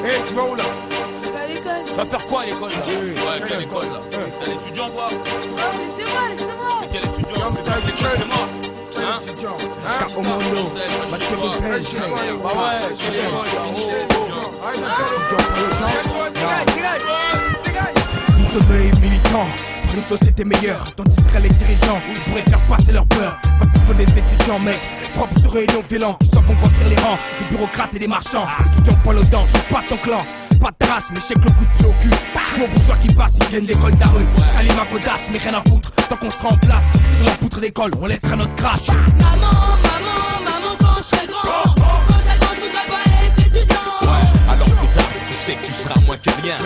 Hey, tu vas où là? À l'école. Tu vas faire quoi à l'école là? Ouais, quelle école là? T'es un étudiant toi? Laissez-moi. Mais quel étudiant? Non, mais t'as L'école c'est moi. Hein? étudiant. Hein? Au monde, Bah tu ouais, quelle école? étudiant pour le temps. Tout de l'œil militant pour une société meilleure, tandis que les dirigeants pourraient faire passer leur peur. Parce qu'il faut des étudiants, mec, propres sur eux et non violents, qui savent grossir les rangs, des bureaucrates et des marchands. Étudiants Paul aux dents, je suis pas ton clan. Pas de trace, mais je sais que le coup de pied au cul. Je aux bourgeois qui passent, ils viennent de l'école de la rue. Salut ma godasse, mais rien à foutre. Tant qu'on sera en place, sur la poutre d'école, on laissera notre crash. Maman, quand je serai grand. Quand je serai grand, je voudrais pas être étudiant. Ouais, alors plus tard, tu sais que tu seras moins que rien.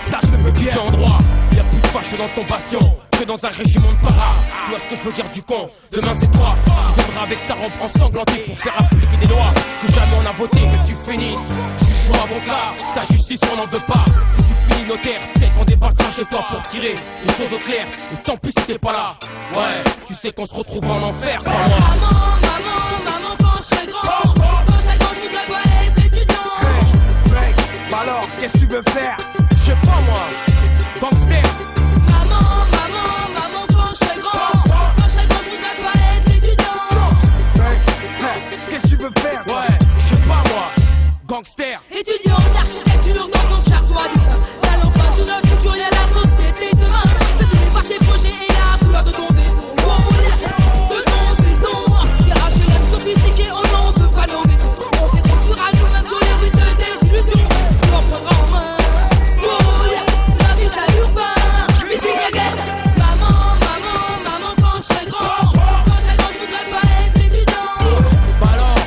Ça je le veux bien. Étudiant en droit, y'a plus de fâche dans ton bastion que dans un régiment de para. Tu vois ce que je veux dire du con? Demain c'est toi qui viendras avec ta robe ensanglantée pour faire appliquer des lois que jamais on a votées. Que tu finisses juge ou avocat, ta justice on n'en veut pas. Si tu finis notaire, peut-être qu'on débattra chez toi pour tirer les choses au clair. Et tant pis si t'es pas là. Ouais, tu sais qu'on se retrouve en enfer, crois-moi. Maman, quand je serai grand. Quand je serai grand, je voudrais pas être étudiant. Mec, bah alors, qu'est-ce que tu veux faire? Je sais pas moi, gangster. Maman, quand je serai grand. Quand je serai grand, je voudrais pas être étudiant. Mec, qu'est-ce que tu veux faire? Ouais, je sais pas moi, gangster. Étudiant d'architecture dans mon chartois dessin. Talent pas tout notre futur, y'a la société demain. De tous les voir tes projets et la couleur de ton béton. De ton béton. Garage même sophistiqué, on n'en veut pas nos maisons. On s'est trop dur à nous-mêmes sur les rues de désillusion. On en prendra en main. La vie c'est urbain. Ici Gaguette. Maman, quand je serai grand. Quand je serai grand, je voudrais pas être étudiant. Bah alors,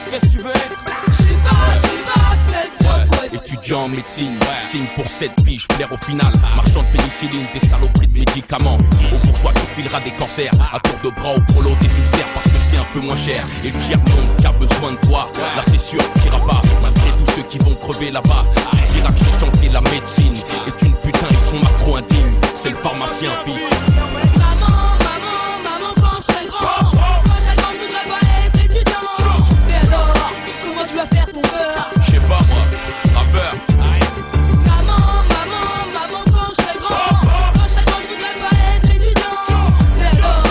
qu'est-ce que tu veux être? Je sais pas, peut-être Étudiant en médecine, signe pour 7 piges, flair au final. Marchand de pénicilline, des saloperies de médicaments. Au bourgeois qui filera des cancers. À tour de bras au prolo des ulcères parce que c'est un peu moins cher. Et le tiers-monde qui a besoin de toi, là c'est sûr qu'il ira pas. Malgré tous ceux qui vont crever là-bas. Dira que j'ai chanté la médecine. Est une putain, ils sont macro indignes. C'est le pharmacien, fils. Maman, quand je serai grand. Quand je serai grand, je voudrais pas être étudiant. Mais alors, comment tu vas faire ton beurre? Je sais pas moi, rappeur. Maman, quand je serai grand. Quand je serai grand, je voudrais pas être étudiant. Mais alors,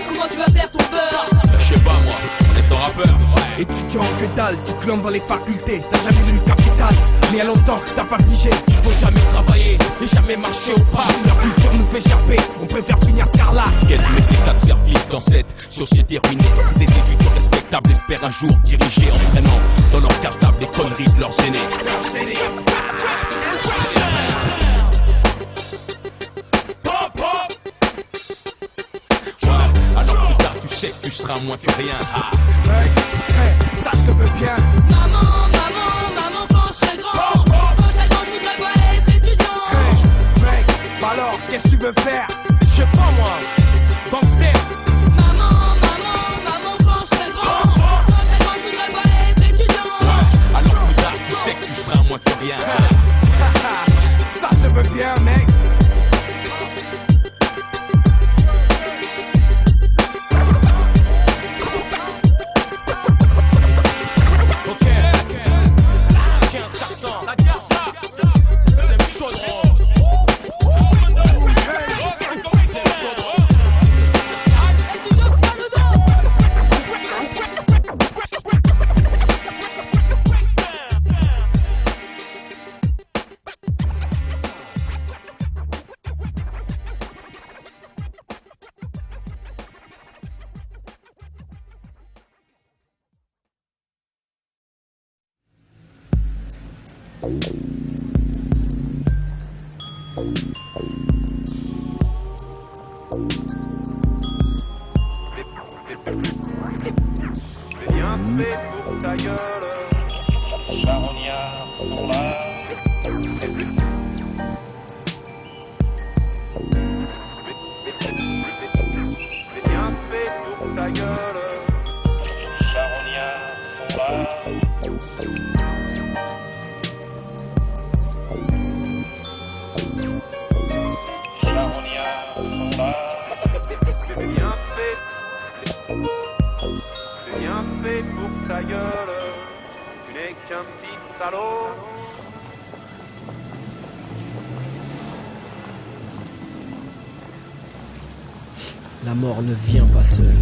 comment tu vas faire ton beurre? Je sais pas moi, on est en rappeur. Étudiant que dalle, tu clames dans les facultés. T'as jamais lu le capital, mais il y a longtemps que t'as pas pigé. Il faut jamais travailler et jamais marcher au pas. Si leur culture nous fait gerber, on préfère finir scarlat. Quel état de service dans cette société ruinée. Des étudiants respectables espèrent un jour diriger en prenant dans leur cartable les conneries de leurs aînés. Ouais, alors plus tard tu sais que tu seras moins que rien. Ça je te veux bien. Maman, quand je serai grand. Quand je serai grand, je voudrais pas être étudiant. Mec, bah alors, qu'est-ce que tu veux faire? Je sais pas moi, gangster. Maman, quand je serai grand. Quand je serai grand, je voudrais pas être étudiant. Alors plus tard tu sais que tu seras moins que rien. Ça je te veux bien, mec. Ok, 15 400, la garde, c'est chaudron. Étudiant, prends le dos. Bien fait pour ta gueule, charognard pour la. Bien fait pour ta gueule, charognard pour la. Charognard pour la. Bien fait. C'est bien fait pour ta gueule. Tu n'es qu'un petit salaud. La mort ne vient pas seule.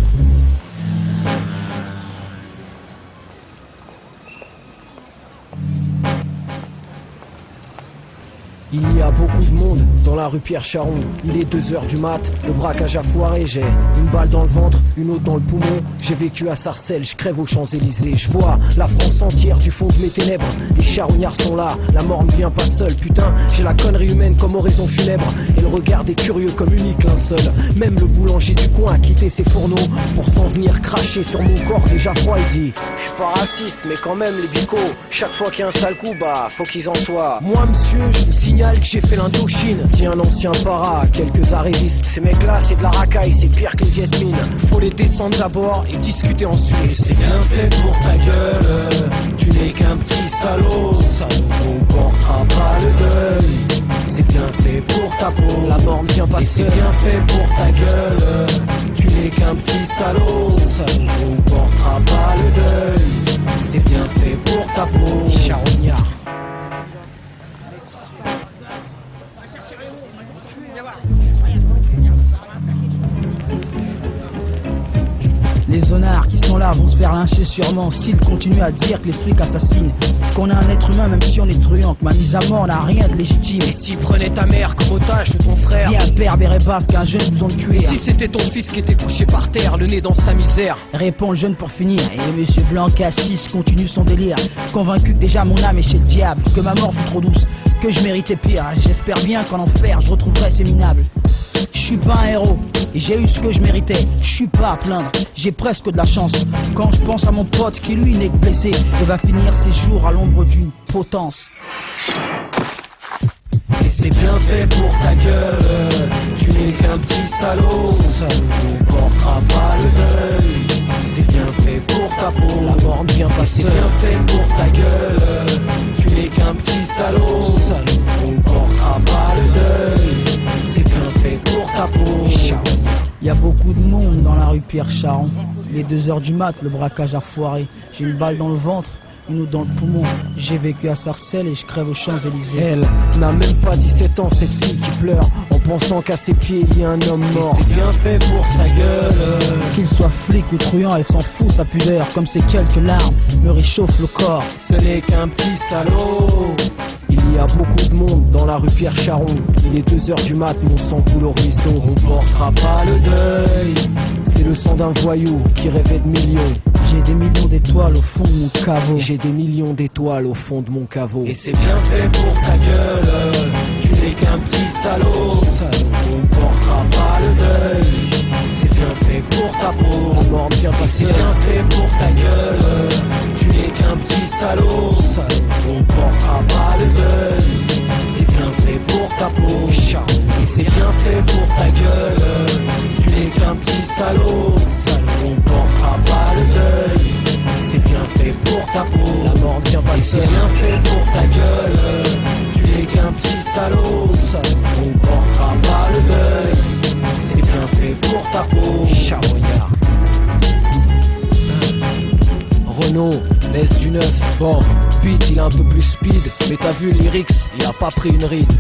Il y a beaucoup de monde dans la rue Pierre-Charon. Il est 2h du mat, le braquage a foiré. J'ai une balle dans le ventre, une autre dans le poumon. J'ai vécu à Sarcelles, je crève aux Champs-Élysées. Je vois la France entière du fond de mes ténèbres. Les charognards sont là, la mort ne vient pas seule. Putain, j'ai la connerie humaine comme oraison funèbre. Et le regard des curieux comme unique linceul. Même le boulanger du coin a quitté ses fourneaux pour s'en venir cracher sur mon corps déjà froid. Il dit, je suis pas raciste, mais quand même les bicos, chaque fois qu'il y a un sale coup, bah faut qu'ils en soient. Moi monsieur, je vous signale que j'ai fait l'Indochine. Tiens un ancien para, quelques arrivistes. Ces mecs là c'est de la racaille, c'est pire que les Viet Minh. Faut les descendre d'abord et discuter ensuite. Et c'est bien fait pour ta gueule, tu n'es qu'un petit salaud. On portera pas le deuil, c'est bien fait pour ta peau. La mort ne vient pas seule. C'est bien fait pour ta gueule, tu n'es qu'un petit salaud. On portera pas le deuil, c'est bien fait pour ta peau. Charognard. Les zonards qui sont là vont se faire lyncher sûrement s'ils continuent à dire que les flics assassinent. Qu'on est un être humain même si on est truand, que ma mise à mort n'a rien de légitime. Et s'ils prenaient ta mère comme otage ou ton frère? Dis un père béret basque, un jeune blouson de cuir. Et si c'était ton fils qui était couché par terre, le nez dans sa misère? Répond le jeune pour finir. Et monsieur Blanc Cassis continue son délire, convaincu que déjà mon âme est chez le diable, que ma mort fut trop douce, que je méritais pire. J'espère bien qu'en enfer je retrouverai ces minables. Je suis pas un héros, et j'ai eu ce que je méritais. Je suis pas à plaindre, j'ai presque de la chance. Quand je pense à mon pote qui lui n'est que blessé et va finir ses jours à l'ombre d'une potence. Et c'est bien fait pour ta gueule, tu n'es qu'un petit salaud. On portera pas le deuil, c'est bien fait pour ta peau. La mort ne vient pas seule. C'est bien fait pour ta gueule, tu n'es qu'un petit salaud. On portera pas le deuil, c'est bien fait pour ta peau. Y a beaucoup de monde dans la rue Pierre-Charon. Il est 2h du mat, le braquage a foiré. J'ai une balle dans le ventre, une autre dans le poumon. J'ai vécu à Sarcelles et je crève aux Champs-Élysées. Elle n'a même pas 17 ans, cette fille qui pleure en pensant qu'à ses pieds il y a un homme mort. Et c'est bien fait pour sa gueule. Qu'il soit flic ou truand, elle s'en fout sa pudeur. Comme ces quelques larmes me réchauffent le corps. Ce n'est qu'un petit salaud. Il y a beaucoup de monde dans la rue Pierre-Charon. Il est 2h du mat, mon sang coule au ruisseau. On portera pas le deuil, c'est le sang d'un voyou qui rêvait de millions. J'ai des millions d'étoiles au fond de mon caveau. J'ai des millions d'étoiles au fond de mon caveau. Et c'est bien fait pour ta gueule, tu n'es qu'un petit salaud. On portera pas le deuil, c'est bien fait pour ta peau. La mort ne vient pas seule. C'est bien fait pour ta gueule, tu n'es qu'un petit salaud. On portera pas le deuil, c'est bien fait pour ta peau. Et c'est bien fait pour ta gueule, tu n'es qu'un petit salaud. On portera pas le deuil, c'est bien fait pour ta peau. La mort ne vient pas seule. C'est bien fait pour ta gueule, tu n'es qu'un petit salaud. On portera pas le deuil, c'est bien fait pour ta peau. Charognard. Renault, laisse du neuf. Bon, beat il est un peu plus speed, mais t'as vu le lyrics, il a pas pris une ride.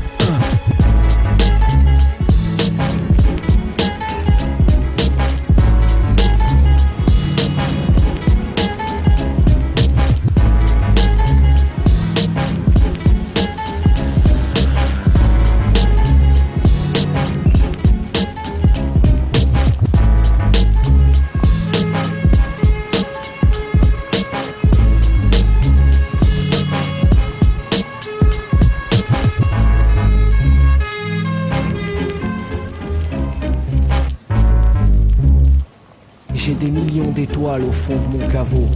J'ai des millions d'étoiles au fond de mon caveau.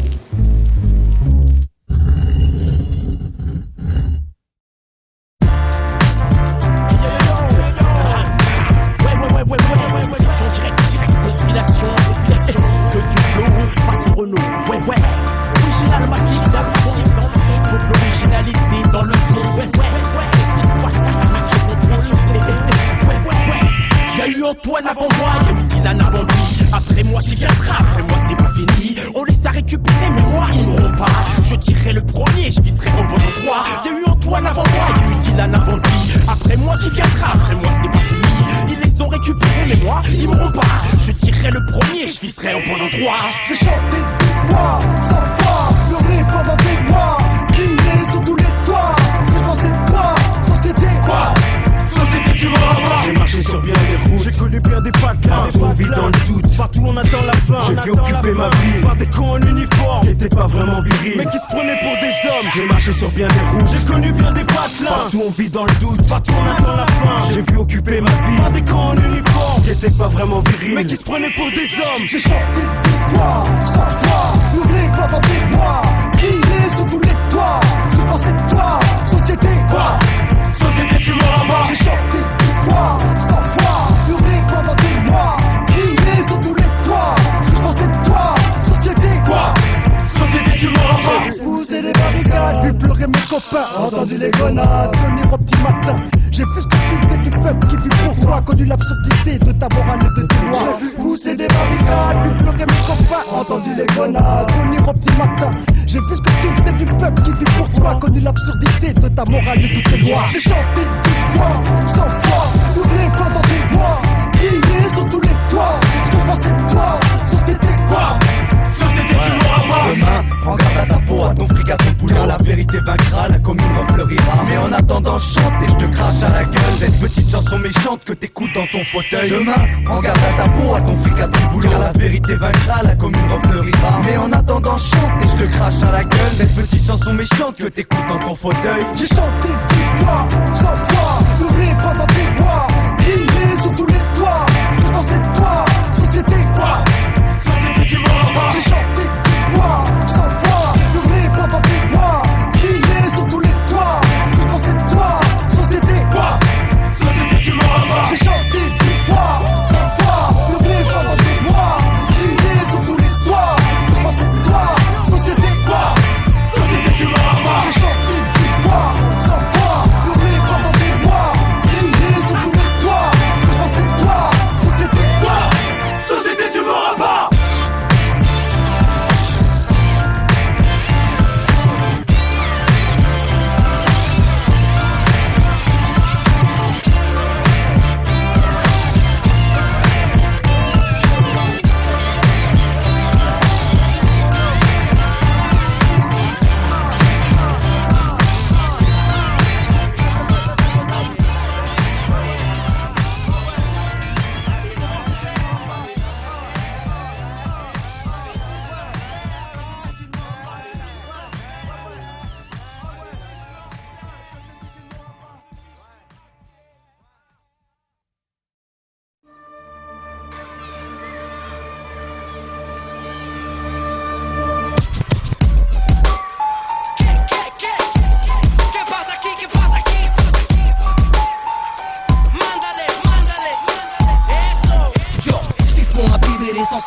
Antoine avant moi, y'a eu Dylan avant lui. Après moi, j'y viendrai, après moi c'est pas fini. On les a récupérés, froid. J'ai chanté 10 fois, 100 fois, pleuré pendant des mois, crié sous tous les toits. Je pensais de toi, société. Quoi? Société, tu m'auras pas. J'ai marché sur bien les routes, J'ai connu bien des patelins, partout on vit dans le doute. partout on attend la fin. J'ai vu occuper ma vie par des cons en uniforme, qui étaient pas vraiment virils, mais qui se prenaient pour des hommes. J'ai marché sur bien les routes, J'ai connu bien des patelins, partout on vit dans le doute. partout on attend la fin. J'ai vu occuper ma vie Par des cons en uniforme, qui étaient pas vraiment mais virils. qui se prenaient pour des hommes. J'ai chanté 10 fois, 100 fois, hurlé pendant des mois, crié sous tous les toits. Je pensais de toi, société. Quoi? Société, tu m'auras pas. J'ai chanté 10 fois, 100 fois, hurlé pendant des mois, crié sous tous les toits. Je pensais de toi, société. Quoi? Société, tu m'auras pas. J'ai poussé les barricades, vu pleurer mes copains, entendu les grenades, tenir au petit matin. J'ai vu ce que tu faisais du peuple qui vit pour toi, connu l'absurdité de ta morale et de tes lois. J'ai vu pousser des barricades, vu pleurer mes copains, entendu les grenades, tenir au petit matin. J'ai vu ce que tu faisais du peuple qui vit pour toi, connu l'absurdité de ta morale et de tes lois. J'ai chanté 10 fois, 100 fois, hurlé pendant des mois, crié sur tous les toits. Ce que je pensais de toi, société. Quoi? Société, tu m'auras pas. Demain, prends garde à ta peau, à ton fric, à ton poulain. La vérité vaincra, la commune refleurira. Mais en attendant, chante et je te crache à la gueule. Cette petite chanson méchante que t'écoutes dans ton fauteuil. Demain, prends garde à ta peau, à ton fric, à ton poulain. La vérité vaincra, la commune refleurira. Mais en attendant, chante et je te crache à la gueule. Cette petite chanson méchante que t'écoutes dans ton fauteuil. J'ai chanté 10 fois, 100 fois, hurlé pendant des mois, crié sous tous les toits. Je pensais de toi, société. Quoi? Société, tu m'auras pas. J'ai chanté 10 fois, 100 fois, hurlé pendant des mois, crié sous tous les toits. Je pensais de toi, société. Quoi? Société, tu m'auras pas. J'ai chanté 10 fois, 100 fois, hurlé pendant des mois, crié sous tous les toits. Je pensais de toi, société. Quoi? Société, tu m'auras pas. J'ai chanté 10 fois, 100 fois, hurlé pendant des mois, crié sous tous les toits. Je pensais de toi, société. Quoi? Société, tu m'auras pas.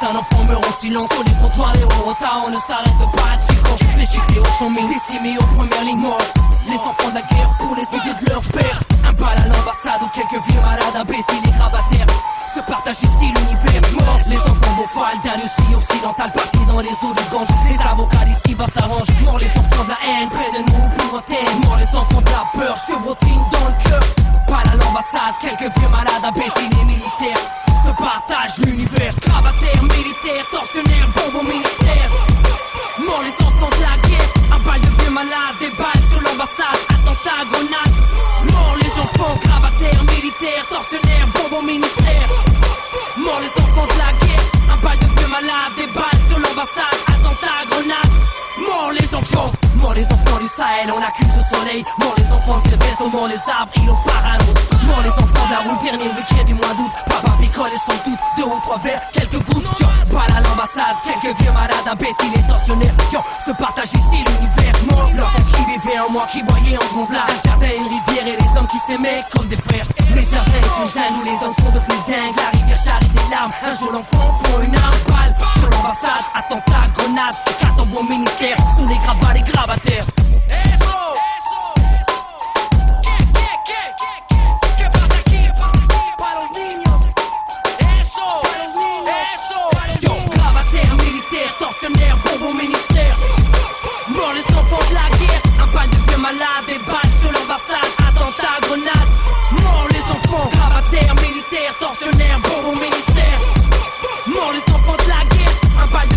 Un enfant meurt en silence sur les trottoirs, les retard, on ne s'arrête pas, chico. Déchiquetés au champ mine, décimés aux premières lignes mortes. Les enfants de la guerre pour les idées de leur père. Un bal à l'ambassade ou quelques vieux malades imbéciles et grabataires. Se partage ici l'univers mort. Les enfants bofales d'un aussi occidental partis dans les eaux de Gange. Les avocats d'ici bas s'arrangent. Mort les enfants de la haine près de nous pour un thème. Mort les enfants de la peur, chevrotine dans le cœur. Bal à l'ambassade, quelques vieux malades imbéciles et militaires. Se partage l'univers, gravataire, militaire, tortionnaire, bombe au ministère. Mort les enfants de la guerre, un bal de vieux malades, des balles sur l'ambassade, attentat, grenade. Mort les enfants, gravataire, militaire, tortionnaire, bombe au ministère. Mort les enfants de la guerre, un bal de vieux malades, des balles sur l'ambassade, attentat, grenade. Mort les enfants. Mort les enfants du Sahel, on accuse le soleil. Mort les enfants des vaisseaux, mort les arbres, ils ont parados. Mort les enfants de la route, dernier week-end du mois d'août. Papa picole et sans doute, 2 ou 3 verres, quelques gouttes. Tiens, balle à l'ambassade, quelques vieux malades, imbéciles et tortionnaires. Tiens, se partage ici l'univers. Mort l'enfant qui vivait en moi, qui voyait en ce monde-là un jardin, une rivière et les hommes qui s'aimaient comme des frères. Les jardins est une jungle où les hommes sont devenus dingues. La rivière charrie des larmes, un jour l'enfant pour une arme. Balle sur l'ambassade, attentat, grenade, carton au ministère, sous les gravats, les gravataires. Tortionnaire, bombe au ministère. Mort les enfants de la guerre, un bal de vieux malades, des balles sur l'ambassade, attentat, grenade. Mort les enfants, gravataire, militaire, tortionnaire, bombe au ministère. Mort les enfants de la guerre, un bal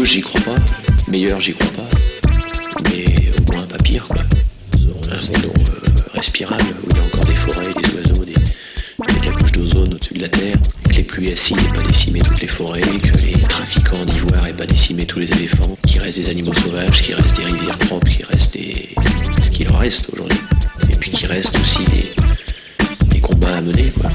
gauche, j'y crois pas. Meilleur, j'y crois pas. Mais au moins pas pire, quoi. Un monde respirable, où il y a encore des forêts, des oiseaux, avec la couche d'ozone au-dessus de la Terre, que les pluies acides n'aient pas décimé toutes les forêts, que les trafiquants d'ivoire n'aient pas décimé tous les éléphants, qu'il reste des animaux sauvages, qu'il reste des rivières propres, qu'il reste ce qu'il en reste aujourd'hui. Et puis qu'il reste aussi des combats à mener, quoi.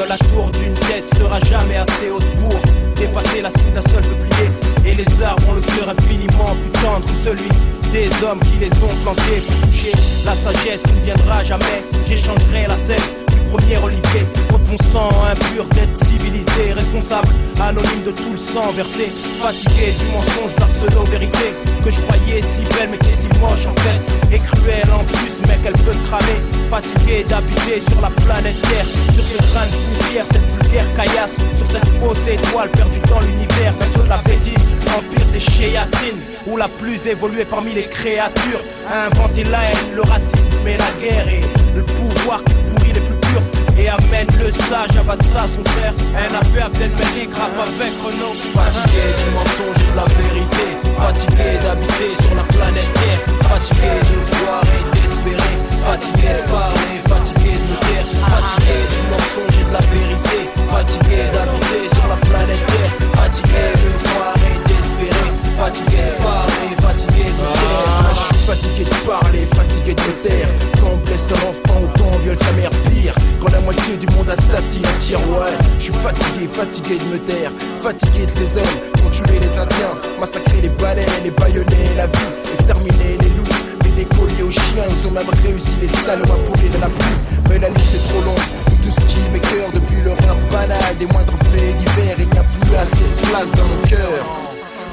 La tour d'une pièce sera jamais assez haute pour dépasser la cible d'un seul peuplier. Et les arbres ont le cœur infiniment plus tendre que celui des hommes qui les ont plantés pour toucher la sagesse qui ne viendra jamais. J'échangerai la scène du premier olivier contre mon sang impur d'être civilisé, responsable, anonyme de tout le sang versé, fatigué du mensonge, de la pseudo-vérité que je croyais si belle mais qui est si moche en fait, et cruelle en plus mais qu'elle peut cramer. Fatigué d'habiter sur la planète Terre, sur ce train de poussière, cette vulgaire caillasse, sur cette fausse étoile perdue dans l'univers, mais sur la bêtise, l'empire des chéatines, où la plus évoluée parmi les créatures a inventé la haine, le racisme et la guerre, et le pouvoir qui pourrit les plus purs, et amène le sage à battre ça son frère. NAP Abdelmalik rappe avec Renault. Fatigué du mensonge et de la vérité, fatigué d'habiter sur la planète Terre, fatigué de croire et d'espérer, fatigué de parler, fatigué de me taire, fatigué du mensonge et de la vérité, fatigué d'habiter sur la planète Terre, fatigué de croire et d'espérer, fatigué de parler, fatigué de me taire. Je suis fatigué de parler, fatigué de me taire. Quand on blesse un enfant ou quand on viole sa mère, pire. Quand la moitié du monde assassine un tire, ouais. Je suis fatigué, fatigué de me taire, fatigué de ces hommes qui ont tué les Indiens, massacré les baleines, les baïonnés, la vie, exterminé les loups, mis des colliers aux chiens. Ils ont même réussi les salauds à pourrir de la pluie. Mais la liste est trop longue, tout ce qui m'écœure depuis l'horreur banale des moindres faits divers. Il n'y a plus assez de place dans mon cœur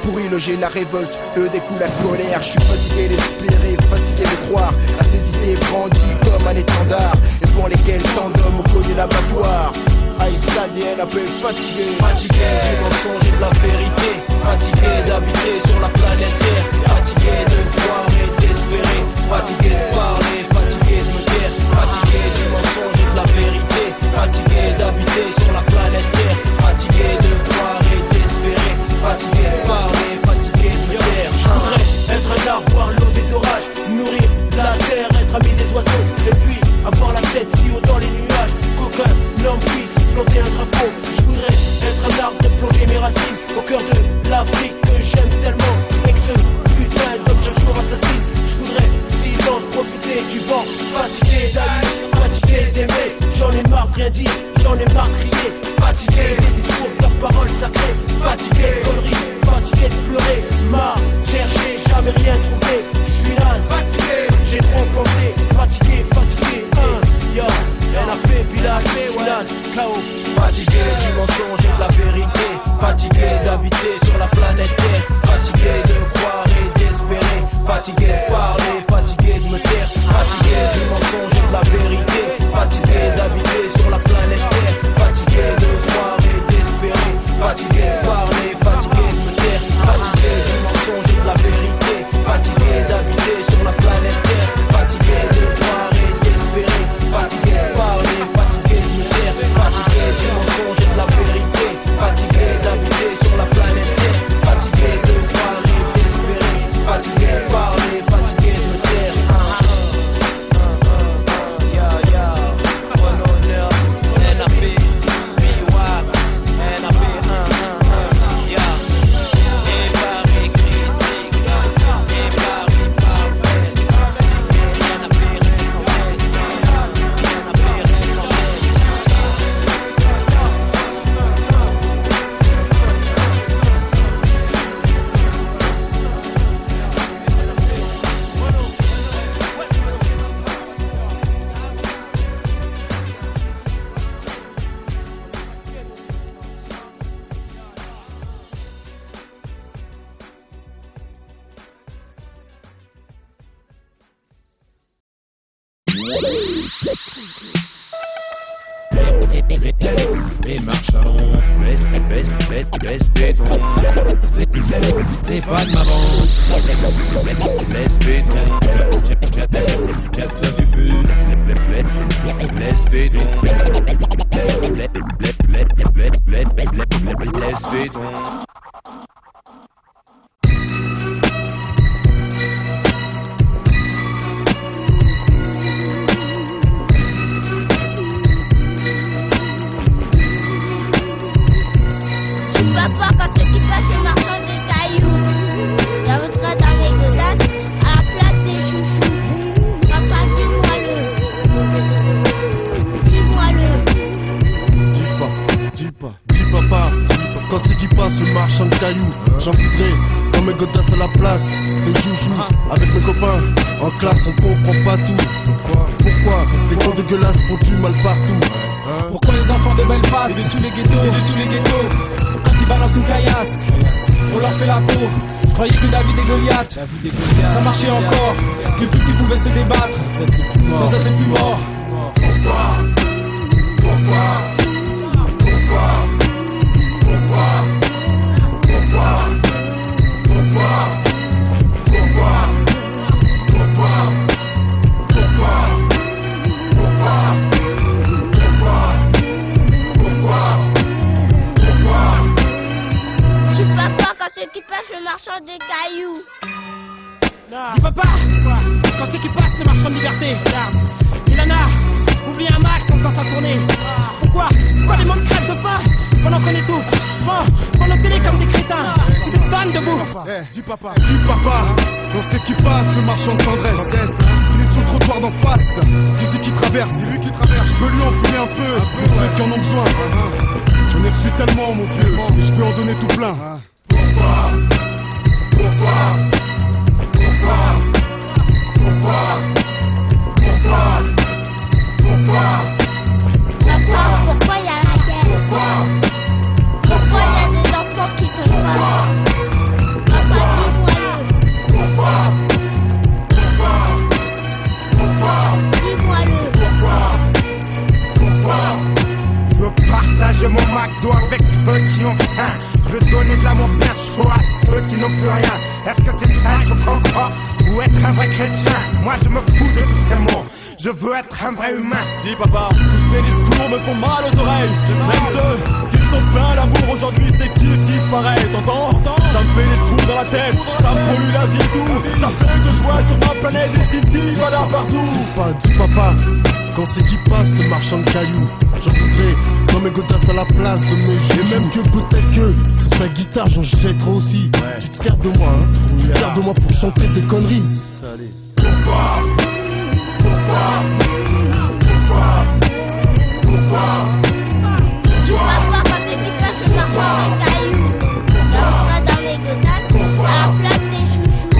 pour y loger la révolte, le découp, la colère. Je suis fatigué d'espérer, fatigué de croire à ces idées brandies comme un étendard, et pour lesquelles tant d'hommes ont connu l'abattoir. Aïssa un peu fatigué, fatigué du mensonge et de la vérité, fatigué d'habiter sur la planète Terre, fatigué de croire et d'espérer, fatigué de parler, fatigué de me taire, fatigué du mensonge et de la vérité, fatigué d'habiter sur la planète Terre, fatigué de croire et d'espérer, fatigué de parler, fatigué de me taire. Je voudrais être un arbre, voir l'eau des orages, nourrir la terre, être ami des oiseaux, et puis avoir la tête si haut dans les nuages qu'aucun homme puisse planter un drapeau. Je voudrais être un arbre, de plonger mes racines au cœur de l'Afrique que j'aime tellement, et que ce putain d'homme chaque jour assassine. Je voudrais silence, profiter du vent, fatigué d'aller, fatigué d'aimer. J'en ai marre de rien dire, j'en ai marre de crier, fatigué des discours, de leurs paroles sacrées, fatigué de conneries, fatigué de pleurer, marre, chercher, jamais rien trouvé. Je suis naze, fatigué, j'ai trop pensé, fatigué, fatigué, yo. NAP, Pilat, Pilat, KO. Fatigué du mensonge et de la vérité, fatigué d'habiter sur la planète Terre, fatigué de croire et d'espérer, fatigué de parler, fatigué de me taire, fatigué du mensonge et de la vérité, fatigué d'habiter sur la planète Terre, fatigué de croire et d'espérer, fatigué de parler, fatigué de me taire, fatigué du mensonge et de la vérité, fatigué d'habiter sur la planète Terre, fatigué de croire et d'espérer, fatigué de parler, fatigué de me taire, fatigué du mensonge et de la vérité, fatigué d'habiter sur la planète Terre, fatigué de croire et d'espérer, fatigué de parler, fatigué de me taire. Yeah, yeah, Les marchands, laisse béton. C'est pas de ma bande. Laisse béton. Casse-toi du feu. Laisse béton. Laisse béton. Papa, quand ceux qui passent le marchand de cailloux, j'inviterai dans mes godasses à la place des chouchous. Papa, dis-moi-le. Dis papa, quand c'est qui passe le marchand de cailloux, j'en voudrais dans mes godasses à la place des joujoux. Avec mes copains en classe, on comprend pas tout. Pourquoi des grands dégueulasses font du mal partout? Pourquoi les enfants de Belfast et de tous les ghettos, quand ils balancent une caillasse, on leur fait la peau. Je croyais que David et Goliath, ça marchait encore, que les plus petits pouvaient se débattre sans être les plus morts. Tu vas pas quand ceux qui passent le marchand de cailloux. Dis papa, quand c'est qui passe le marchand de liberté. Ilana, oublie un max en faisant sa tournée. Pourquoi des mondes crèvent de faim pendant qu'on étouffe? Prends nos télé comme des crétins, c'est des tonnes de bouffe. Dis papa, quand c'est qui passe le marchand de tendresse. S'il est sur le trottoir d'en face, dis-y qui traverse, c'est lui qui traverse. Je peux lui en filer un peu pour ceux qui en ont besoin. J'en ai reçu tellement mon vieux, et je vais en donner tout plein. Pourquoi Papa, pourquoi y a la guerre? Pourquoi y a des enfants qui sont femmes? Papa, dis-moi-le. Dis-moi-le. Je veux partager mon McDo avec ceux qui ont faim. Je veux donner de l'amour bien chaud à ceux qui n'ont plus rien. Est-ce que c'est ça que je crois ou être un vrai chrétien? Moi je me fous de tous ces mots. Je veux être un vrai humain. Dis papa, tous ces discours me font mal aux oreilles. Même ceux qui sont pleins d'amour aujourd'hui, c'est kiff pareil, t'entends? Ça me fait des trous dans la tête, ça me pollue la vie tout. Ça fait que je vois sur ma planète des cités, voilà partout. Dis papa, quand c'est qui passe ce marchand de cailloux, j'en voudrais dans mes godasses à la place de mes joujoux. Et même que peut-être que sur ta guitare j'en jetterai aussi. Tu te sers de moi, hein. Tu te sers de moi pour chanter des conneries. Tu vas voir quand c'est qui passe le marchand de cailloux. J'inviterai dans mes godasses à la place des chouchous.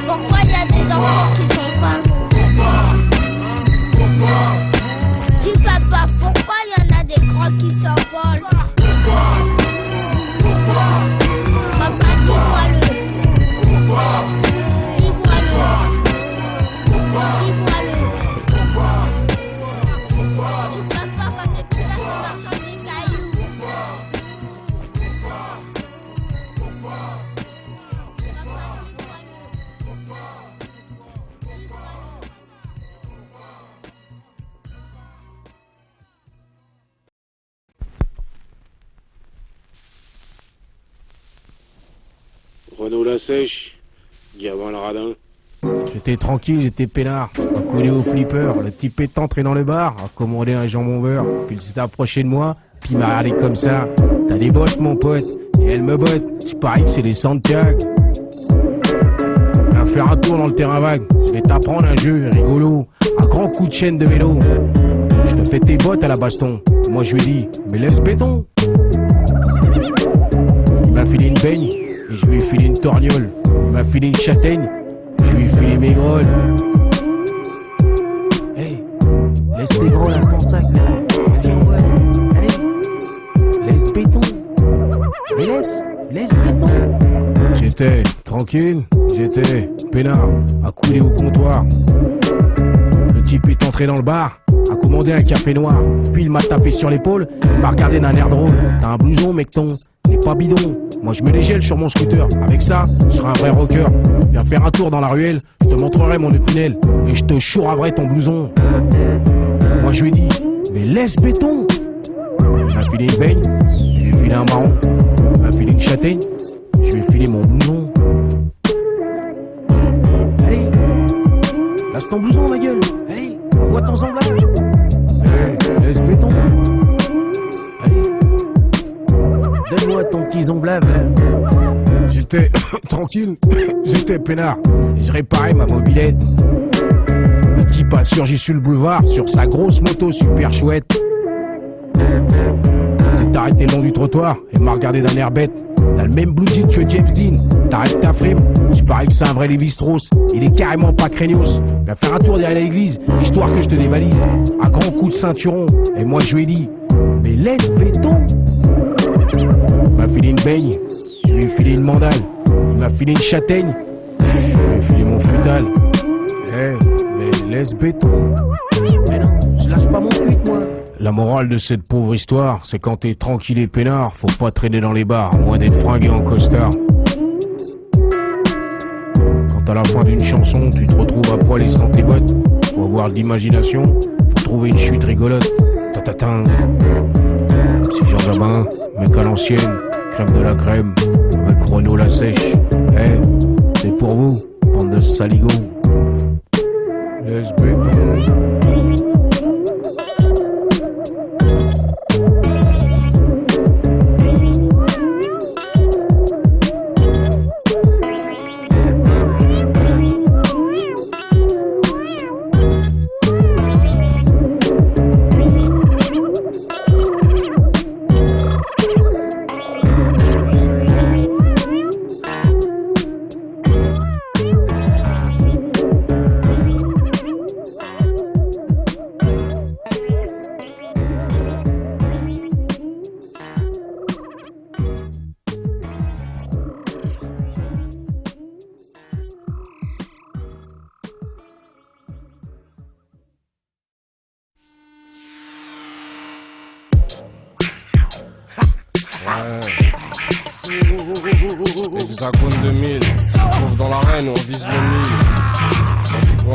Pourquoi y a des enfants qui sont femmes? Tu vas pas, pourquoi y en a des grands qui s'envolent? Papa, dis-moi-le. Tu peux pas quand c'est qui passe le marchand de cailloux. Renaud la sèche, Gavin le radin. J'étais tranquille, j'étais peinard, accoudé au flipper, le type est entré dans le bar, a commandé un jambon beurre, puis il s'est approché de moi, puis il m'a regardé comme ça. T'as des bottes mon pote, et elle me botte, je parie que c'est des Santiago. Viens faire un tour dans le terrain vague, je vais t'apprendre un jeu rigolo, un grand coup de chaîne de vélo. Je te fais tes bottes à la baston, moi je lui dis, mais laisse béton. Il m'a filé une baigne, et je lui ai filé une torgnole. Il m'a filé une châtaigne, je lui ai filé mes grolles. Hey, laisse tes gros là sans sac. Vas-y, on va. Allez, laisse béton. Mais laisse béton. J'étais tranquille, j'étais peinard a coulé au comptoir. Le type est entré dans le bar, a commandé un café noir. Puis il m'a tapé sur l'épaule, il m'a regardé d'un air drôle. T'as un blouson, mecton, n'est pas bidon. Moi je me les gèle sur mon scooter. Avec ça, je serai un vrai rocker. Viens faire un tour dans la ruelle, je te montrerai mon épinel et je te chouraverai ton blouson. Moi je lui ai dit, mais laisse béton. Il m'a filé une beigne, je lui ai filé un marron. Il m'a filé une châtaigne, je lui ai filé mon blouson. Allez, lâche ton blouson ma gueule. Allez, envoie ton semblable. Allez, laisse béton. Allez, donne-moi ton petit zomblable. J'étais tranquille, j'étais peinard. Et je réparais ma mobilette. Le type a surgi sur le boulevard sur sa grosse moto super chouette. S'est arrêté le long du trottoir et m'a regardé d'un air bête. T'as le même blue jean que James Dean. T'arrêtes ta frime, je parie que c'est un vrai Lévi-Strauss. Il est carrément pas craignos. Viens faire un tour derrière l'église, histoire que je te dévalise. Un grand coup de ceinturon, et moi je lui ai dit, mais laisse béton. Il m'a filé une beigne, je lui ai filé une mandale. Il m'a filé une châtaigne, je lui ai filé mon futal. Mais laisse béton. Mais non, je lâche pas mon fuite moi. La morale de cette pauvre histoire, c'est quand t'es tranquille et peinard, faut pas traîner dans les bars, à moins d'être fringué en costard. Quand à la fin d'une chanson, tu te retrouves à poil et sans tes bottes, faut avoir de l'imagination pour trouver une chute rigolote. Tatatin. Si Jean Gabin, mec à l'ancienne, crème de la crème, avec Renaud la sèche. C'est pour vous, bande de saligots. Laisse béton. Hexagone 2000, on se trouve dans l'arène, on vise le mille. Wow.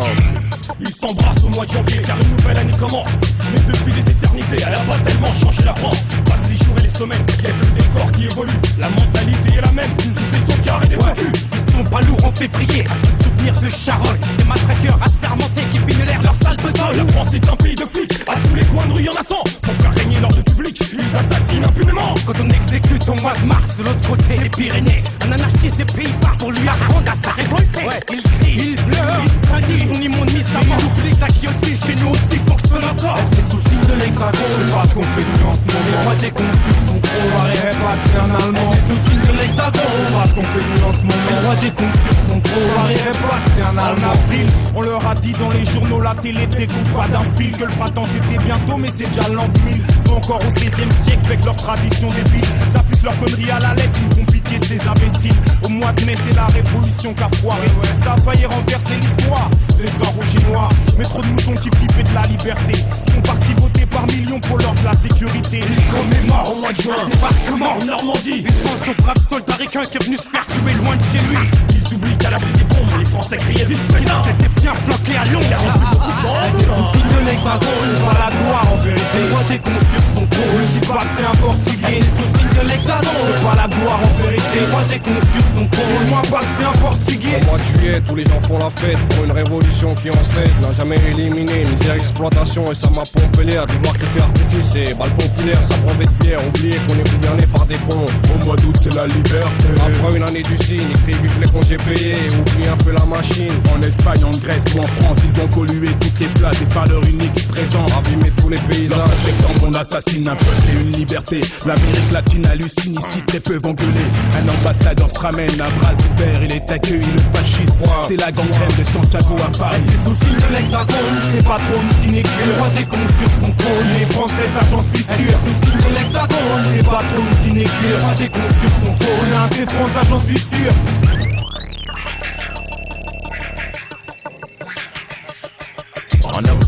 Ils s'embrassent au mois de janvier car une nouvelle année commence. Mais depuis des éternités, elle a pas tellement changé la France. Passent les jours et les semaines, y'a que le décor qui évolue. La mentalité est la même, tout est au carré des focus. Ils sont pas lourds en février, à se souvenir de Charonne. Des matraqueurs assermentés qui pinent l'air leur sale besogne. La France est un pays de flics, à tous les coins de rue y'en a 100. Pour faire régner l'ordre public, ils assassinent impunément. Quand on exécute au mois de mars, de l'autre côté des Pyrénées, un anarchiste des Pays-Bas pour lui apprendre à se révolter. Ouais, il crie, il pleure, il s'indigne, son immonde mise à mort. Il oublie que la guillotine chez nous aussi pour que sonne encore. Les sous le signe de l'Hexagone, c'est pas ce qu'on fait de nous en ce moment. Les rois des consuls sont trop variés, pas que c'est un Allemand. Les sous le signe de l'Hexagone, c'est pas ce qu'on fait de nous en ce moment. Les rois des consuls sont trop variés, pas que c'est un Allemand. En avril, on leur a dit dans les journaux, la télé découvre pas d'un fil que le printemps c'était bientôt, mais c'est déjà l'an 2000. Ils sont encore au 16e siècle avec leur tradition débile. Ça applique leur connerie à la lettre, ils font pitié ces imbéciles. Au mois de mai, c'est la révolution qu'a foiré. Ça a failli renverser l'histoire des Rouge-et-Noirs. Mais trop de moutons qui flippaient de la liberté sont partis voter par millions pour l'ordre de la sécurité. Ils commémorent au mois de juin débarquement en Normandie. Ils pensent au brave soldat ricain qui est venu se faire tuer loin de chez lui. Ils oublient qu'à l'abri des bombes, les Français criaient vive président. C'était bien planqué à Londres. Car on plus beaucoup de gens. Les sous-signes de l'Hexagone, c'est pas la gloire en vérité. Les rois des consuls sont gros. Ne dis pas que c'est un portugais. Les sous-signes de l'Hexagone, c'est pas la gloire en vérité. Les rois des consuls sont gros. Dis-moi pas que c'est un portugais. Au mois de juillet, tous les gens font la fête pour une révolution qui en fait n'a jamais éliminé misère, exploitation et ça m'a pompé l'air. De voir que fait artifice et balle populaire, ça prend de bière. Oublier qu'on est gouverné par des cons. Au mois d'août c'est la liberté. Après une année du signe, écrit vive les congés payés. Oublie un peu la machine. En Espagne, en Grèce ou en France, ils vont polluer toutes les places et par leur unique présence abîmer tous les paysages. En septembre on assassine un peuple et une liberté. L'Amérique latine hallucine, ici très peu vont gueuler. Un ambassadeur se ramène à bras ouverts, il est accueilli le fascisme. C'est la gangrène de Santiago à Paris. Les sous-signes de l'Hexagone, c'est pas trop une sinécure. Les rois des consuls sont trop, les Français ça j'en suis sûr. Les sous-signes de l'Hexagone, c'est pas trop une sinécure. Les rois des consuls sont trop, c'est France ça j'en suis sûr.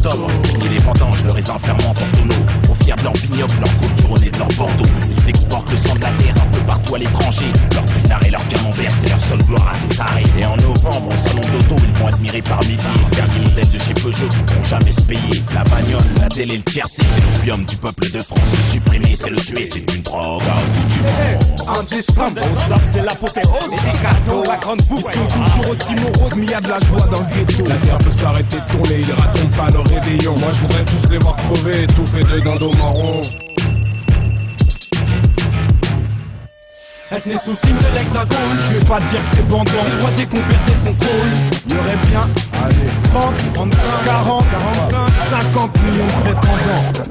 octobre. Et les vendanges, le raisin fermente en tonneaux. Aux fiers de leur vignoble, leur côte couronnées de leur Bordeaux. Ils exportent le sang de la terre un peu partout à l'étranger. Leur pinard et leur camembert, c'est leur seule gloire à ces tarés. Et en novembre, au salon de l'auto, ils vont admirer par milliers. Dernier modèle de chez Peugeot qui pourront jamais se payer. La bagnole, la télé, le tiercé, c'est l'opium du peuple de France. Le supprimer, c'est le tuer, c'est une drogue à bout du monde. En décembre, ça c'est l'apothéose. Les cadeaux, la grande boucle. Ils sont toujours aussi moroses, mais y a de la joie dans le ghetto. La terre peut s'arrêter de tourner, ils racontent pas leur réveillon. Moi je voudrais tous les voir crever, étouffés d'un dos marron. Être né sous signe de l'hexagone, je vais pas dire que c'est bandant. Pourquoi dès qu'on perdait son call, y'aurait bien, allez, 30, 35, 40, 45, 50 millions de prétendants.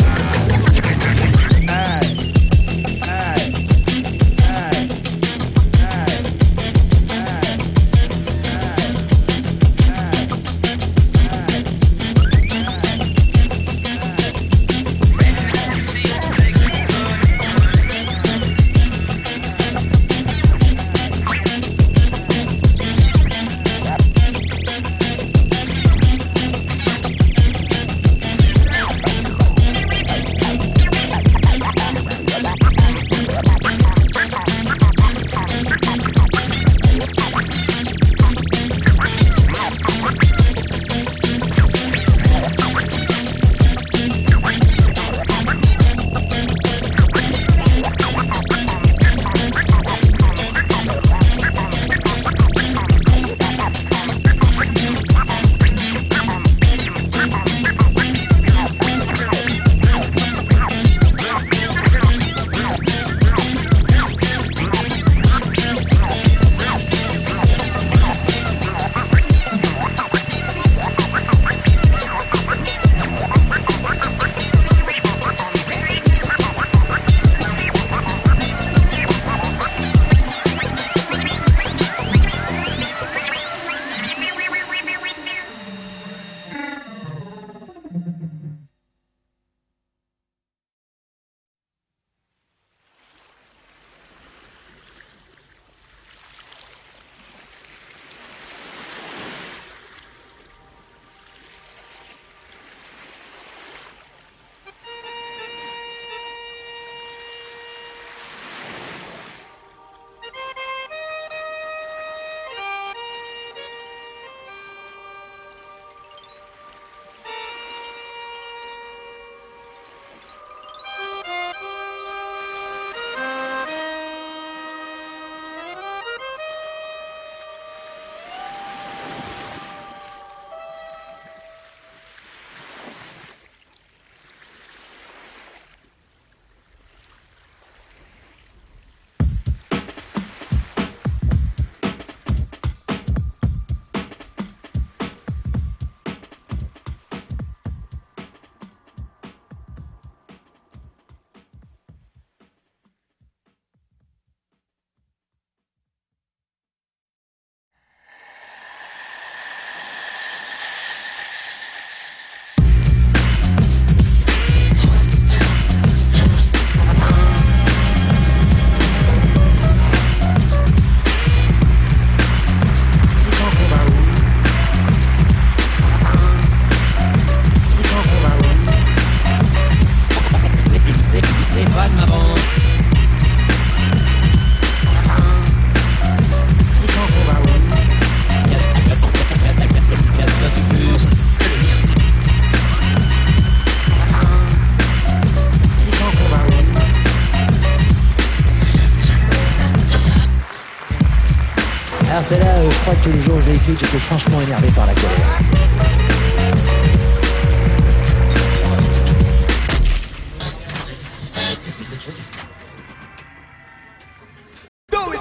Alors celle-là, je crois que le jour où je l'ai écrite, j'étais franchement énervé par la colère.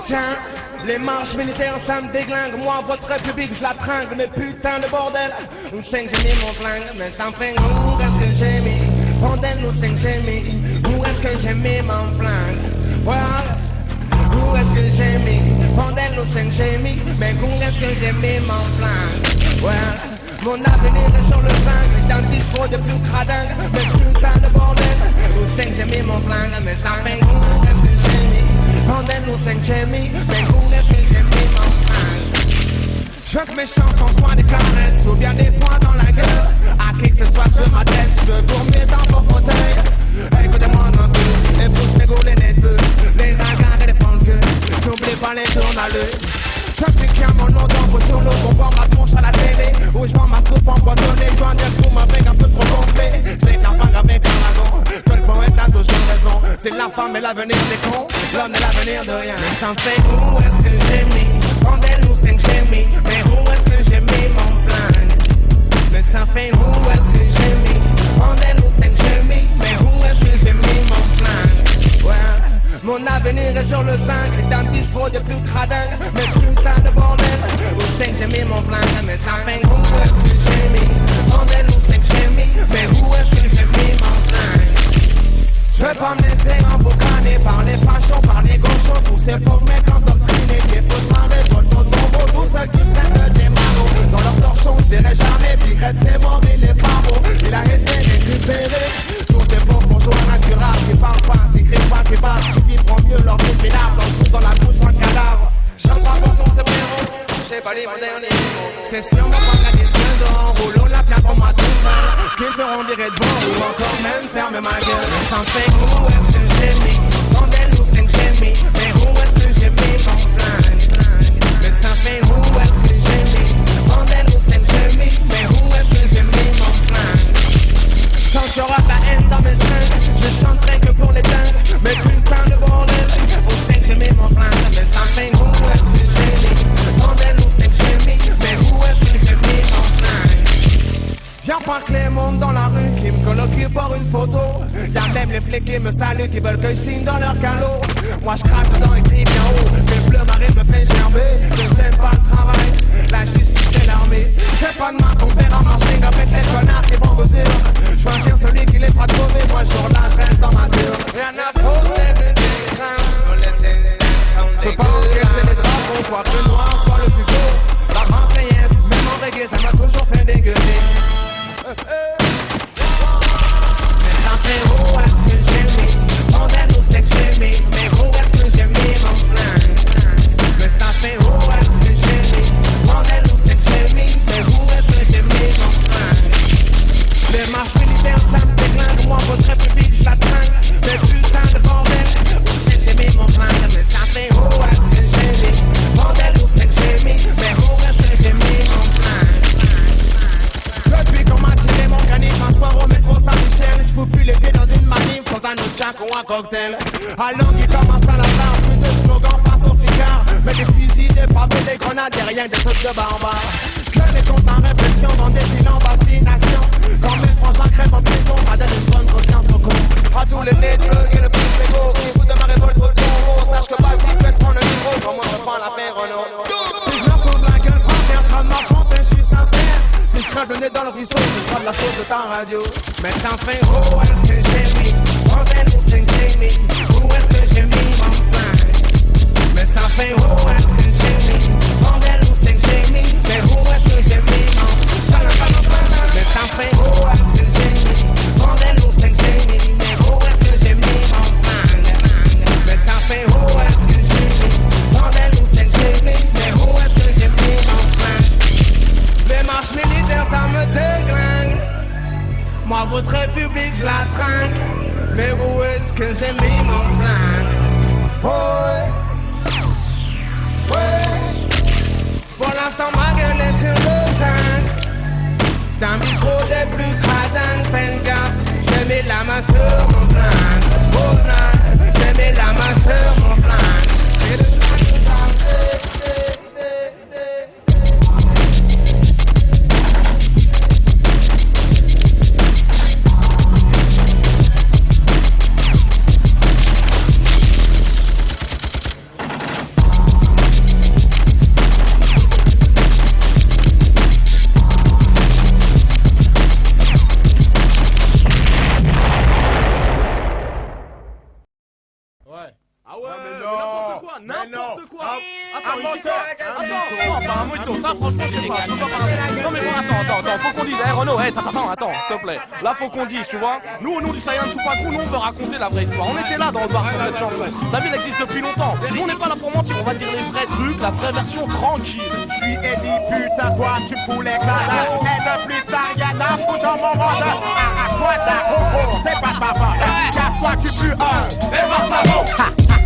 Tiens, les marches militaires ça me déglingue. Moi votre république je la tringue. Mais putain de bordel, nous sais que j'ai mis mon flingue. Mais ça me fait où est-ce que j'ai mis? Bordel, nous sais que j'ai mis. Où est-ce que j'ai mis mon flingue? Voilà. Où est-ce que j'ai mis? Bordel, nous sais que j'ai mis. Mais où est-ce que j'ai mis mon flingue? Voilà. Mon avenir est sur le 5, dans le bistrot de plus cradingue. Mais putain de bordel, nous sais que j'ai mis mon flingue. Mais ça me fait où est-ce que j'ai mis? Bordel, nous sais que j'ai mis. Mais où est-ce que j'ai mis mon flingue? Je veux que mes chansons soient des caresses ou bien des points dans la gueule. À qui que ce soit que je m'adresse, je veux gourmer dans vos fauteuils. Écoutez-moi un peu, les pouces, les gros, les netbeux, les ringards et les francs-gueux. J'oublie pas les journaleux. Je sais qu'il y a mon nom dans vos journaux pour voir ma tronche à la télé. Où je vends ma soupe empoisonnée. Je dois dire que vous m'avez un peu trop gonflé. Je déclare avec un dragon, que le poète a toujours raison. C'est la femme et l'avenir des cons, l'homme est l'avenir de rien. Mais ça me fait où est-ce que j'ai mis Rendez-nous 5 j'ai mis, mais où est-ce que j'ai mis mon flingue? Mais ça fait où est-ce que j'ai mis Rendez-nous 5 j'ai mis, mais où est-ce que j'ai mis mon flingue? Ouais. Mon avenir est sur le 5, d'un bistrot de plus cradingue. Mais putain de bordel, où c'est que j'ai mis mon flingue? Mais ça fait où est-ce que j'ai mis Rendez-nous 5 j'ai mis, mais où est-ce que j'ai mis mon flingue? Je veux pas me laisser emboucaner par les fachos, par les gauchos. Tous ces pauvres mecs endoctrinés qui foutent marrer votre nom de bonbon. Tous ceux qui prennent des marauds dans leur torchon, je verrai jamais. Pigrette c'est mort, il est pas beau, il a été récupéré. Tous ces pauvres bourgeois naturels qui parlent pas, qui crient pas, qui battent, qui vivront mieux leur vie pénale. Dans la bouche un cadavre. Chante-moi pour ton séméro, j'ai pas les modernes. C'est sûrement pas la question d'or, rouleau la pierre pour moi tout seul. Qui me feront virer de bon ou encore même fermer ma gueule. Mais ça me fait où est-ce que j'ai mis Rendez-nous 5 j'ai mis, mais où est-ce que j'ai mis mon flingue? Mais ça fait où est-ce que j'ai mis Rendez-nous 5 j'ai mis, mais où est-ce que j'ai mis mon flingue? Quand tu auras ta haine dans mes seins, je chanterai que pour les dingues. Mais putain de bordel, où c'est que j'ai mis mon flingue? Mais ça fait où est-ce que j'ai mis Rendez-nous 5 j'ai mis, mais où est-ce que j'ai mis mon flingue? Viens pas que les mondes dans la rue qui me coloquent pour une photo. Y'a même les flics qui me saluent, qui veulent que je signe dans leur calot. Moi je crache dedans et crie bien haut, que le bleu marine me fait gerber. Que j'aime pas le travail, la justice et l'armée. J'ai pas de main qu'on verra marcher avec les connards qui vont gosser. Choisir celui qui les fera trouver, moi jour là je reste dans ma dure. Rien à foutre des peux pas encaisser les drapeaux, quoi que le noir soit le plus beau. La Marseillaise, même en reggae, ça m'a toujours fait dégueuler. Mais ça fait où est-ce que j'ai mis Rendez-nous 5 j'ai mis, mais où est-ce que j'ai mis mon flingue? Mais ça fait où est-ce que j'ai mis Rendez-nous 5 j'ai mis, mais où est-ce que j'ai mis mon flingue? Les marches militaires ça me déglingue, moi votre république je la tringue. Mais putain de bordel, où c'est que j'ai mis mon flingue? Mais ça fait où est-ce que j'ai mis Rendez-nous 5 j'ai mis, mais où est-ce que j'ai mis mon flingue? Depuis qu'on m'a tiré mon canif un soir au métro Saint-Michel, je fous plus les pieds dans une manif, dans un autre jack ou un cocktail. Allons qui commence à la barre, plus de slogans face au ficard. Mais des fusils, des pavés, des grenades, et rien que des trucs de barbares. Que les comptes en répression dans des îles en bastination. Quand mes frangins crèvent en prison, ça donne une bonne conscience au con. À tous les netbugs et le plus mégot qui foutent de ma révolte au tombeau. Sache que pas qui peut prendre le micro, quand moi je prends l'affaire Renault. Si je leur tourne la gueule, première sera de ma faute, je suis sincère. Si je crève le nez dans le ruisseau, ce sera de la faute de ta radio. Mais ça fait où est-ce que j'ai mis Rendez-nous 5 j'ai mis, où est-ce que j'ai mis mon flingue? Mais ça fait où est-ce que j'ai mis Rendez-nous 5 j'ai mis, mais où est-ce que j'ai mis mon flingue? Mais ça fait où est-ce que j'ai mis Rendez-nous 5 j'ai mis, mais où est-ce que j'ai mis mon flingue? Mais ça fait où est-ce que j'ai mis Rendez-nous 5 j'ai mis, mais où est-ce que j'ai mis mon flingue? Les marches militaires ça me déglingue. Moi votre république je la tringue. Mais où est-ce que j'ai mis mon flingue? Ouais, ouais. Pour l'instant ma gueule est sur le 5. D'un bistrot des plus cradingues, fais une gaffe. J'ai mis la main sur mon flingue. Oh flingue, j'ai mis la main sur mon flingue. Et le flingue Ah ouais, mais non. Pas un moto, ça franchement je sais pas. Non mais bon attends, faut qu'on dise, Renaud, attends, s'il te plaît. Là faut qu'on dise, tu vois. Nous au nom du Saiyan Tsupaku, nous on veut raconter la vraie histoire. On était là dans le bar pour cette chanson. Ta ville existe depuis longtemps. Nous on n'est pas là pour mentir, on va dire les vrais trucs, la vraie version tranquille. Je suis Eddie, putain, toi tu me fous les gradins. Et de plus t'as rien à foutre dans mon monde. Arrache-toi ta coco, t'es pas de ma bande. Casse-toi, tu pues un, et marche à l'eau.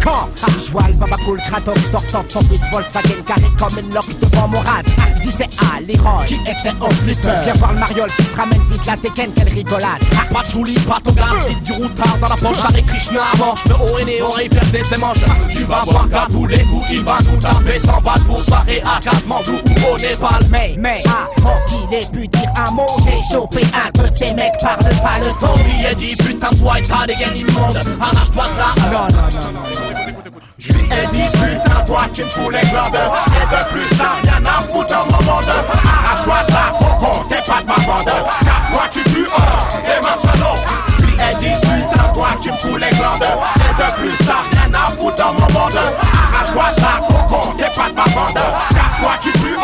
Quand je vois le Baba Cool Kratos sortant de son bus Volkswagen carré comme une loque devant mon rad. Disait à l'Iran qui était au flipper. Viens voir le mariole qui se ramène vise la Tekken, quelle rigolade. Pas de chouli, pas de gaz, vite du routard dans la poche avec Krishna à manche. Le haut et néo et percer ses manches. Tu vas voir qu'à tous les coups il va nous taper sans balle pour barrer à Kathmandu ou au Népal. Mais avant qu'il ait pu dire un mot, j'ai chopé un peu ces mecs parlent pas le ton. Il a dit putain toi et ta dégaine immonde. Arrache-toi de là. Non. Je lui ai dit putain toi tu me fous les glandes. Et de plus t'as rien à foutre dans mon monde. Arrache-toi ça coco, t'es pas de ma bande. Casse-toi tu pues et marche à l'eau. Je lui ai dit putain toi tu me fous les glandes. Et de plus t'as rien à foutre dans mon monde. Arrache-toi ça coco, t'es pas de ma bande. Casse-toi tu pues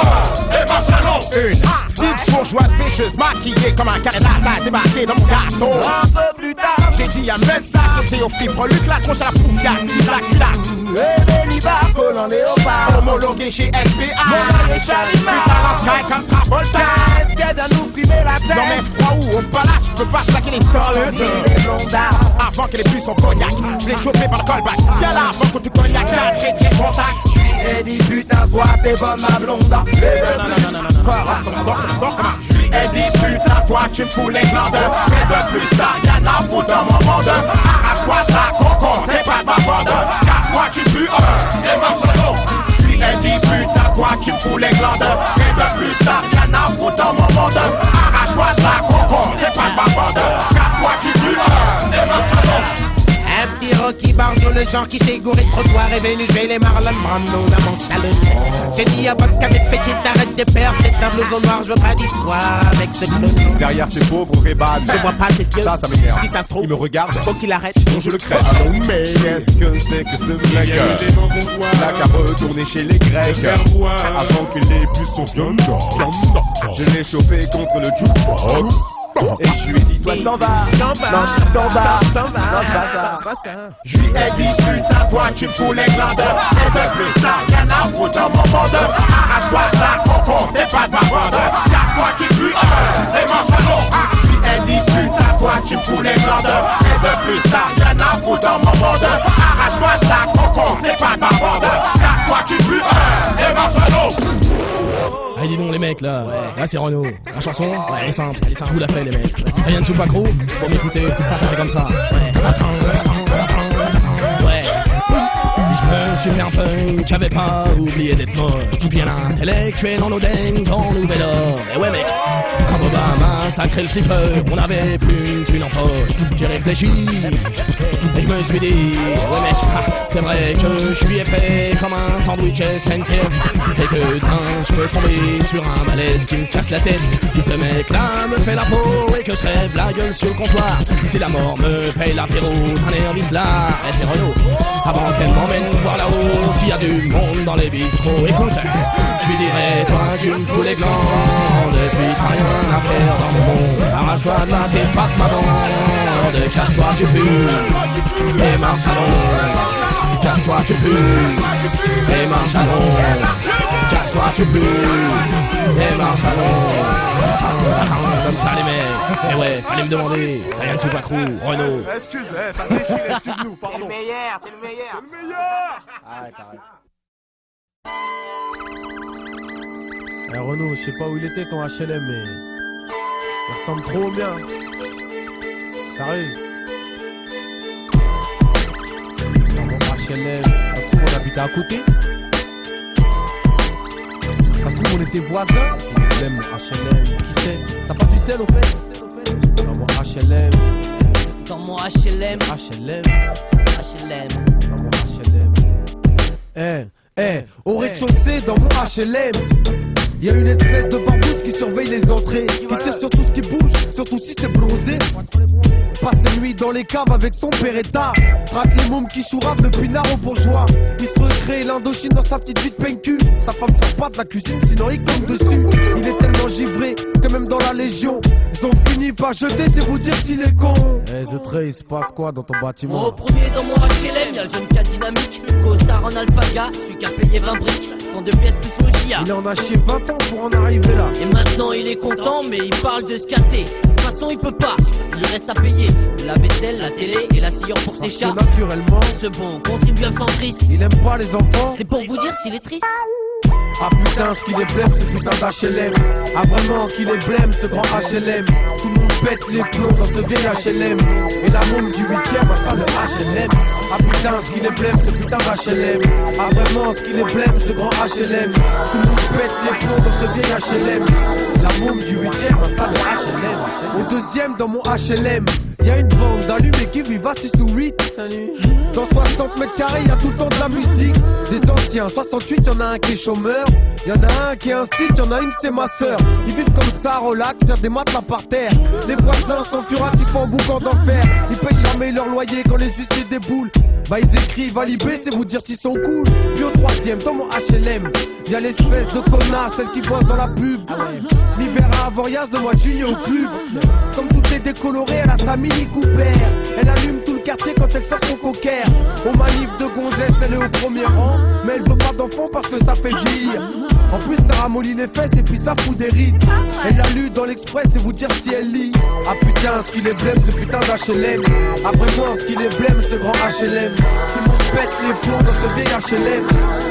et marche à l'eau. Une petite bourgeoise pêcheuse maquillée comme un carénage a débarqué dans mon gâteau. Un peu plus tard, j'ai dit à Melsa que t'es au fibre, Luc la tronche à la poufiasse, la culasse. et Benibar collant léopard. Homologué chez SPA. Mon maréchal Putain la sky comme Travolta. Est-ce qu'elle vient nous frimer la tête? Non mais je crois où? Au palace, je peux pas saquer les stars. Les blondards. Avant qu'elle ait bu son cognac, je l'ai chopé par le callback. Viens là avant que tu cognac, là j'ai tes contacts. Et dit putain toi t'es bonne ma blonde. Non. Je lui ai dit putain toi tu me fous les glandes. Et de plus t'as rien à foutre dans mon monde. Arrache-toi ça coco, t'es pas de ma bande. Casse-toi tu pues et marche à l'eau. Je lui ai dit putain toi tu me fous les glandes. Et de plus t'as rien à foutre dans mon monde. Arrache-toi ça coco, t'es pas de ma bande. Casse-toi tu pues et marche à l'eau. Un petit Rocky Barjo, le genre qui s'est gouré de trottoir est venu jouer les Marlon Brando dans mon salon. J'ai dit à votre café petit, t'arrêtes, j'ai peur, c'est un blouson noir, je veux pas d'histoire avec ce clown. Derrière ces pauvres rébades, je vois pas ses yeux, ça m'énerve. Si ça se trouve, il me regarde, faut qu'il arrête, sinon je le crève. Ah non mais qu'est-ce que c'est que ce mec? N'a qu'à retourner chez les Grecs avant que les bus sont viandants. Je l'ai chauffé contre le jukebox. Et je lui ai dit toi t'en vas. Non c'est pas ça. Je lui ai dit putain toi tu me fous les glandes. Et de plus ça rien à foutre dans mon monde. Arrache-toi ça coco, t'es pas de ma bande. Casse-toi tu pues et mange à l'eau. Je lui ai dit putain toi tu me fous les glandes. Et de plus ça rien à foutre dans mon monde. Arrache-toi ça coco, t'es pas de ma bande. Casse-toi tu pues et mange à l'eau. Allez dis donc les mecs là, là c'est Renaud. La chanson, elle est simple, je vous la fais les mecs. Rien de Tsupaku, faut m'écouter, ça fait comme ça. Ouais. Je me suis fait un punk, j'avais pas oublié d'être mort. Bien intellectuel en Oden, dans Nouvel Or. Et ouais mec, comme Obama sacré le flipper, on avait plus une thune en poche. J'ai réfléchi, et je me suis dit, ouais mec, c'est vrai que je suis épais comme un sandwich SNCF. Et que demain je peux tomber sur un malaise qui me casse la tête. Si ce mec là me fait la peau et que je rêve la gueule sur le comptoir. Si la mort me paye l'apéro, traîner en vis là, et c'est Renaud. Avant qu'elle m'emmène voir là-haut, s'il y a du monde dans les bistrots. Écoute, je lui dirai, toi tu me fous les glandes. Et puis t'as rien à faire dans mon monde. Arrache-toi de là, t'es pas de ma bande. Casse-toi, tu pues, et marche à l'ombre. Casse-toi, tu pues, et marche à l'ombre. Casse-toi, tu pues, et marche à l'ombre. Comme ça les mecs. Et ouais, fallait me demander. Ça vient de Tsupaku, Renaud. Excuse, t'as déchiré, excuse-nous, pardon. T'es le meilleur. Arrête. Renaud, je sais pas où il était ton HLM, mais il ressemble trop au mien. Sérieux. Dans mon HLM, ça se trouve on habitait à côté. Ça se trouve on était voisins. HLM, qui sait? T'as pas du sel au fait? Dans mon HLM. Dans mon HLM. Dans mon HLM. Au rez-de-chaussée, dans mon HLM. Y a une espèce de barbouze qui surveille les entrées, qui tire sur tout ce qui bouge, surtout si c'est bronzé. Passe ses nuits dans les caves avec son Beretta. Traque les mômes qui chouravent depuis Naro bourgeois. Il se recrée l'Indochine dans sa petite vie de PNQ. Sa femme sort pas de la cuisine sinon il compte dessus. Il est tellement givré que même dans la Légion ils ont fini par jeter, c'est vous dire s'il est con. Hey The Trey, il se passe quoi dans ton bâtiment? Au premier dans mon HLM, y'a le jeune cas dynamique, costard en alpaga, celui qui a payé 20 briques, font 2 pièces plus au GIA. Il en a chié 20 ans pour en arriver là. Et maintenant il est content mais il parle de se casser. De toute façon il peut pas, il lui reste à payer la vaisselle, la télé et la sciure pour ses chats. Naturellement, ce bon contribuable centriste, il aime pas les enfants. C'est pour vous dire s'il est triste. Ah putain, ce qu'il est blême, ce putain d'HLM. Ah vraiment, ce qu'il est blême, ce grand HLM. Tout le monde pète les plombs dans ce vieil HLM. Et la môme du 8ème, ah ça le HLM. Ah putain, ce qu'il est blême, ce putain d'HLM. Ah vraiment, ce qu'il est blême, ce grand HLM. Tout le monde pète les plombs dans ce vieil HLM. La môme du 8ème, ah ça le HLM. Au deuxième, dans mon HLM, y'a une bande d'allumés qui vivent à 6 ou 8. Dans 60 mètres carrés, y'a tout le temps de la musique. Des anciens, 68, y'en a un qui est chômeur. Y'en a un qui est un site, y'en a une c'est ma sœur. Ils vivent comme ça, relax, sur des matelas par terre. Les voisins sont furatifs en boucan d'enfer. Ils payent jamais leur loyer quand les huissiers déboulent. Bah ils écrivent à l'IB, c'est vous dire s'ils sont cool. Puis au troisième, dans mon HLM, y'a l'espèce de connasse, celle qui bosse dans la pub. L'hiver à Avoriaz, le mois de juillet au club. Comme tout est décoloré, elle a sa Mini Cooper. Elle allume tout le quartier quand elle sort son cocker. Au manif de gonzesse, elle est au premier rang. Mais elle veut pas d'enfant parce que ça fait vieillir. En plus ça ramollit les fesses et puis ça fout des rides. Elle l'a lu dans l'Express et vous dire si elle lit. Ah putain, ce qu'il est blême, ce putain d'HLM. Après moi, ce qu'il est blême, ce grand HLM. Tout le monde pète les plombs dans ce vieil HLM.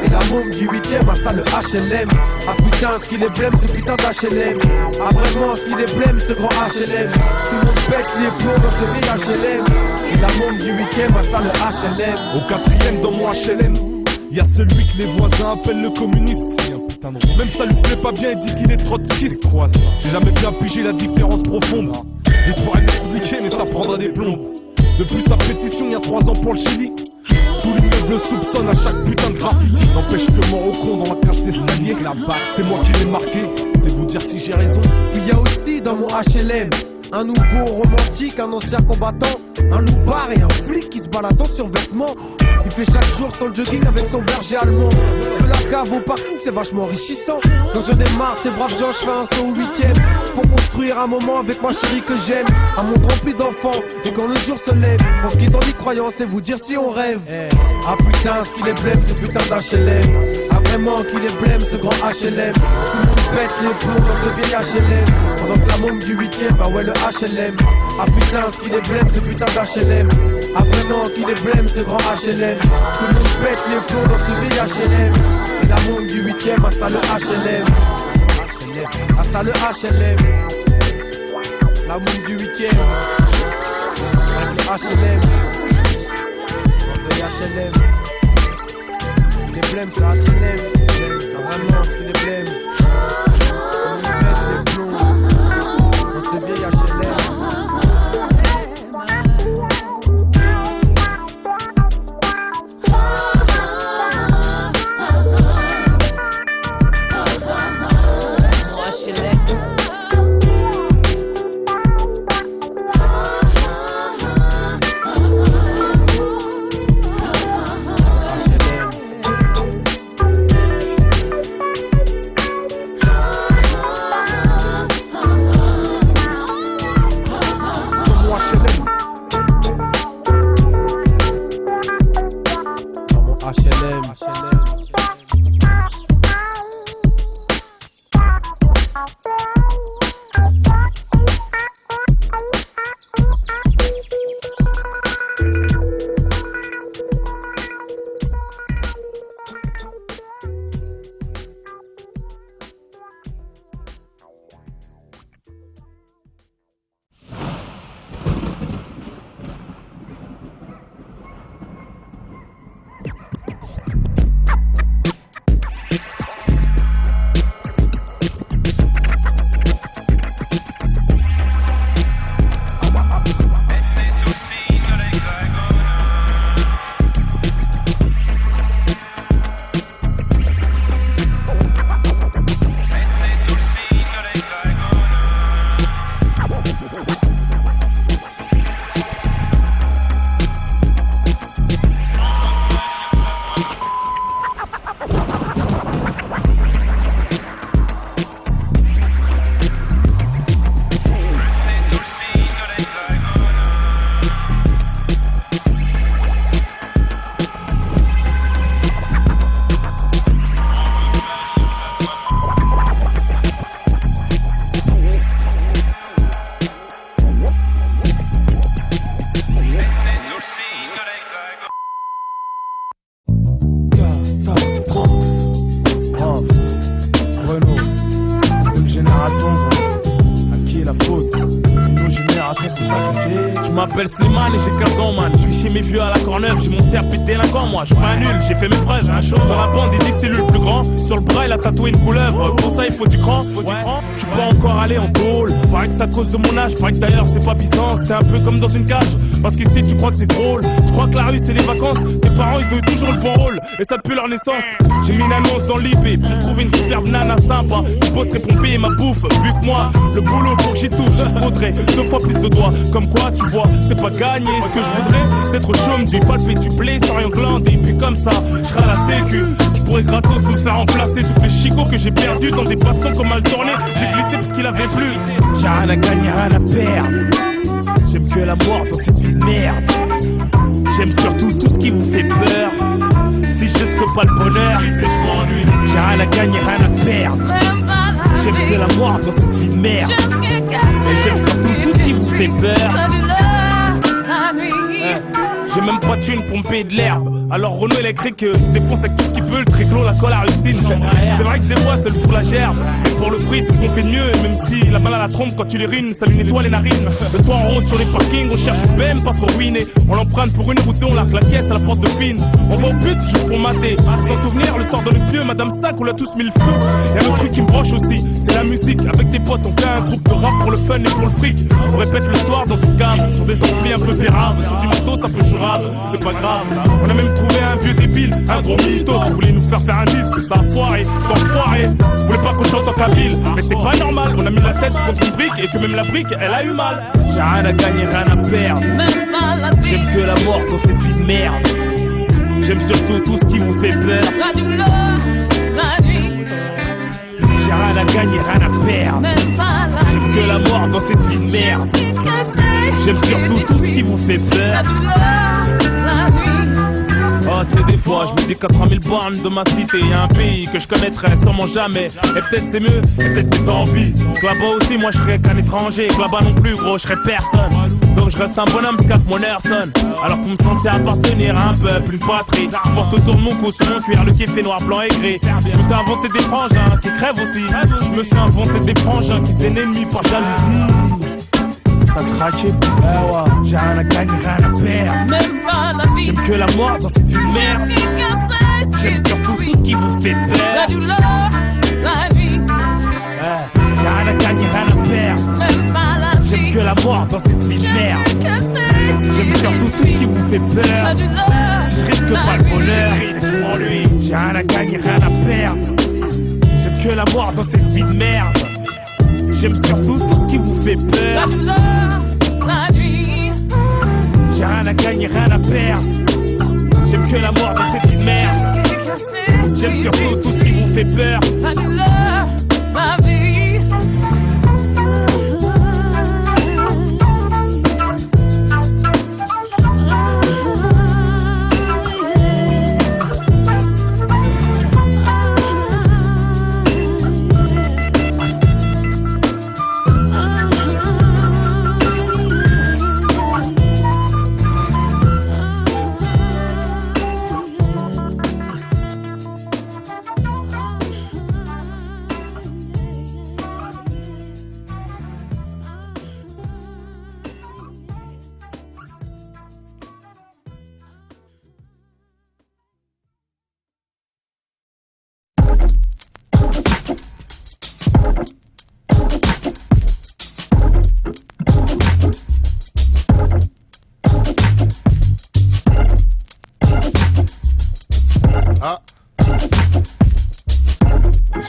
Et la môme du 8ème, ah ça le HLM. Ah putain, ce qu'il est blême, ce putain d'HLM. Ah vraiment, ce qu'il est blême, ce grand HLM. Tout le monde pète les plombs dans ce vieil HLM. Et la môme du 8ème, ah ça le HLM. Au 4ème dans mon HLM, y'a celui que les voisins appellent le communiste. Même ça lui plaît pas bien, il dit qu'il est trotskiste. J'ai jamais bien pigé la différence profonde. Il pourrait m'expliquer mais ça prendra des plombs. Depuis sa pétition il y a 3 ans pour le Chili, tout l'immeuble le soupçonne à chaque putain de graffiti. N'empêche que mort au con dans la cage d'escalier. C'est moi qui l'ai marqué, c'est vous dire si j'ai raison. Puis y a aussi dans mon HLM un nouveau romantique, un ancien combattant, un loupard et un flic qui se balade en survêtement. Il fait chaque jour son jogging avec son berger allemand. De la cave au parking, c'est vachement enrichissant. Quand j'en ai marre de ces braves gens, je fais un saut au 8ème pour construire un moment avec ma chérie que j'aime. Un monde rempli d'enfants, et quand le jour se lève, on se quitte en y croyant, c'est vous dire si on rêve. Ah putain, ce qu'il est blême, ce putain d'HLM. Ah vraiment, ce qu'il est blême, ce grand HLM. Tout le monde pète les plombs dans ce vieil HLM. Pendant que la môme du 8ème, bah ouais le HLM. Ah putain, ce qu'il est blême, ce putain d'HLM. Ah vraiment, qu'il est blême, ce grand HLM. Tout le monde pète les plombs dans ce vieil HLM. Et la môme du 8ème, ah ça le HLM. Ah ça le HLM. La môme du 8ème. Avec le HLM. Dans ce HLM. Il est blême, c'est HLM. Ah vraiment, ce qu'il est blême. Tout le monde pète les plombs dans ce vieil HLM. m'appelle Slimane et j'ai 15 ans man. Je vis chez mes vieux à la Corneuve, j'ai mon cerf délinquant moi. Je suis pas un nul, j'ai fait mes preuves, j'ai un show. Dans la bande, il dit que c'est lui le plus grand. Sur le bras il a tatoué une couleuvre. Pour ça il faut du cran. Je suis pas encore allé en tôle. Paraît que c'est à cause de mon âge, paraît que d'ailleurs c'est pas puissant. C'était un peu comme dans une cage. Parce qu'ici tu crois que c'est drôle. Tu crois que la rue c'est les vacances. Tes parents ils ont eu toujours le bon rôle. Et ça pue leur naissance. J'ai mis une annonce dans l'IP pour trouver une superbe nana sympa. Je bosserai pour me payer ma bouffe. Vu que moi, le boulot pour que j'y touche, il faudrait 2 fois plus de doigts. Comme quoi tu vois, c'est pas gagné. Ce que je voudrais, c'est trop chaud, me du palper du blé sans rien glander. Et puis comme ça, je serai à la sécu. Je pourrais gratos me faire remplacer tous les chicots que j'ai perdus dans des bastons comme mal tourné. J'ai glissé parce qu'il avait plu. J'ai rien à gagner, rien à perdre. J'aime que la mort dans cette vie de merde. J'aime surtout tout ce qui vous fait peur. Si je risque pas le bonheur, je m'ennuie. J'ai rien à gagner, rien à perdre. J'aime que la mort dans cette vie de merde. Et j'aime surtout tout ce qui vous fait peur. J'ai même pas de thune pour me payer de l'herbe. Alors Renault électrique se défonce avec tout ce qu'il peut, le triclo, la colle, la rustine. C'est vrai que des fois c'est le four la gerbe. Et pour le prix c'est ce qu'on fait de mieux. Et même si la balle à la trompe quand tu les ruines, ça lui nettoie les narines. Le soir on route sur les parkings, on cherche une BM pas trop ruinée. On l'emprunte pour une route et on largue la caisse à la porte de fine. On va au but juste pour mater. Sans souvenir le soir dans le pieu, Madame Sac on l'a tous mis le feu. Y'a le truc qui me branche aussi, c'est la musique. Avec des potes on fait un groupe de rap pour le fun et pour le fric. On répète le soir dans une cave, sur des amplis un peu pérables. Sur du matos un peu jurable, c'est pas grave. On a même trouvé un vieux débile, un gros mytho qui voulait nous faire un disque, ça a foiré, c'est enfoiré. Voulait pas qu'on chante en kabyle, mais c'est pas normal. On a mis la tête contre une brique et que même la brique elle a eu mal. J'ai rien à gagner, rien à perdre. J'aime que la mort dans cette vie de merde. J'aime surtout tout ce qui vous fait peur. La douleur, la nuit. J'ai rien à gagner, rien à perdre. J'aime que la mort dans cette vie de merde. J'aime surtout tout ce qui vous fait peur. La douleur, la nuit. Oh tu sais des fois je me dis qu'à 3000 bornes de ma cité y'a un pays que je connaîtrais sûrement jamais. Et peut-être c'est mieux, et peut-être c'est tant pis. Que là-bas aussi moi je serais qu'un étranger. Que là-bas non plus gros je serais personne. Donc je reste un bonhomme Scap mon air sonne. Alors pour me sentir appartenir à un peuple, une patrie, je porte autour de mon cou sur mon cuir le kiffé noir, blanc et gris. Je me suis inventé des frangins qui crèvent aussi. Je me suis inventé des frangins qui deviennent ennemis par jalousie. T'as craqué, j'ai rien à gagner, rien à perdre. Même pas la vie. J'aime que la mort dans cette vie de merde. J'aime surtout tout ce qui vous fait peur. La douleur, la nuit. J'ai rien à gagner, rien à perdre. Même pas la vie. J'aime que la mort dans cette vie de merde. J'aime surtout tout ce qui vous fait peur. La douleur, si je risque pas le bonheur, je m'ennuie. J'ai rien à gagner, rien à perdre. J'aime que la mort dans cette vie de merde. J'aime surtout tout ce qui vous fait peur. La douleur, la nuit. J'ai rien à gagner, rien à perdre. J'aime que la mort dans cette vie de merde. J'aime surtout tout ce qui vous fait peur. La douleur, la vie.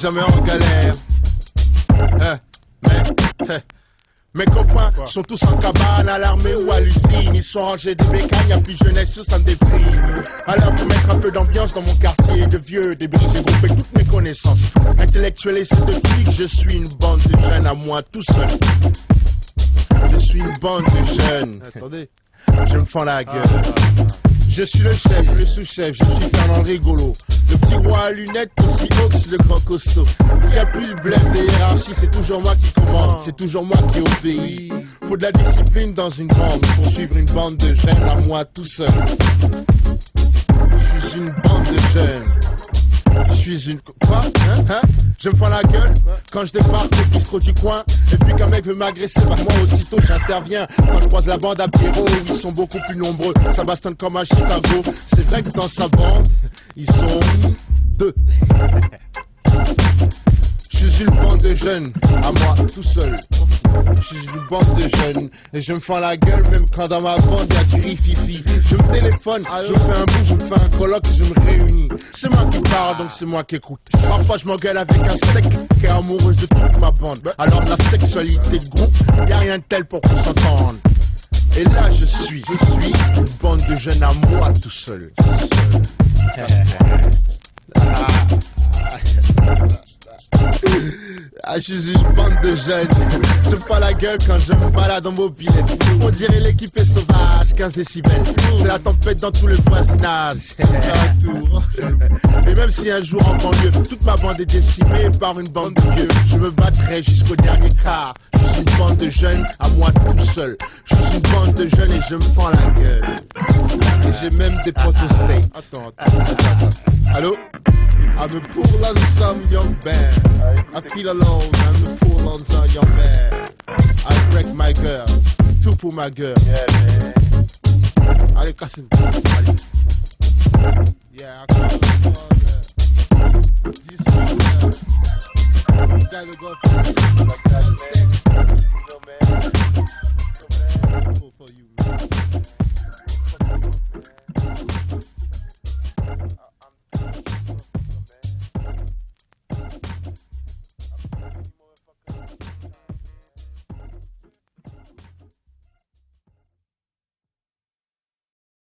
Jamais en galère. Mes copains sont tous en cabane, à l'armée ou à l'usine. Ils sont rangés de bécanes, y'a plus jeunesse, ça me déprime. Alors pour mettre un peu d'ambiance dans mon quartier de vieux débris, j'ai groupé toutes mes connaissances intellectuelles et scientifiques. Je suis une bande de jeunes à moi tout seul. Je suis une bande de jeunes. Attendez, je me fends la gueule. Je suis le chef, le sous-chef, je suis Fernand Rigolo. Le petit roi à lunettes, aussi Ox, le grand costaud. Il n'y a plus le blême des hiérarchies, c'est toujours moi qui commande, c'est toujours moi qui obéis. Faut de la discipline dans une bande, pour suivre une bande de jeunes à moi tout seul. Je suis une bande de jeunes. Je suis une... Quoi hein je me fends la gueule quand je débarque au bistrot du coin. Et puis qu'un mec veut m'agresser, bah moi aussitôt j'interviens. Quand je croise la bande à Pierrot, ils sont beaucoup plus nombreux. Ça bastonne comme à Chicago. C'est vrai que dans sa bande, ils sont 2. Je suis une bande de jeunes, à moi tout seul. Je suis une bande de jeunes et je me fends la gueule même quand dans ma bande y'a du rififi. Je me téléphone, je me fais un bout, je me fais un colloque et je me réunis. C'est moi qui parle donc c'est moi qui écoute. Parfois je m'engueule avec un sec qui est amoureuse de toute ma bande. Alors la sexualité de groupe, y'a rien de tel pour qu'on s'entende. Et là je suis une bande de jeunes à moi tout seul. Ah, je suis une bande de jeunes. Je me fais la gueule quand je me balade en mobilette. On dirait l'équipe est sauvage, 15 décibels. C'est la tempête dans tout le voisinage. Et même si un jour en banlieue, toute ma bande est décimée par une bande de vieux, je me battrai jusqu'au dernier quart. Je suis une bande de jeunes à moi tout seul. Je suis une bande de jeunes et je me fends la gueule. Et j'ai même des potes au state. Attends. Allô? I'm a pool on some young band. I feel alone, I'm a pool on some young band. I break my girl, tout pour ma girl. Yeah, man. Allez, casse-le. Allez. Yeah, I call it this gotta go for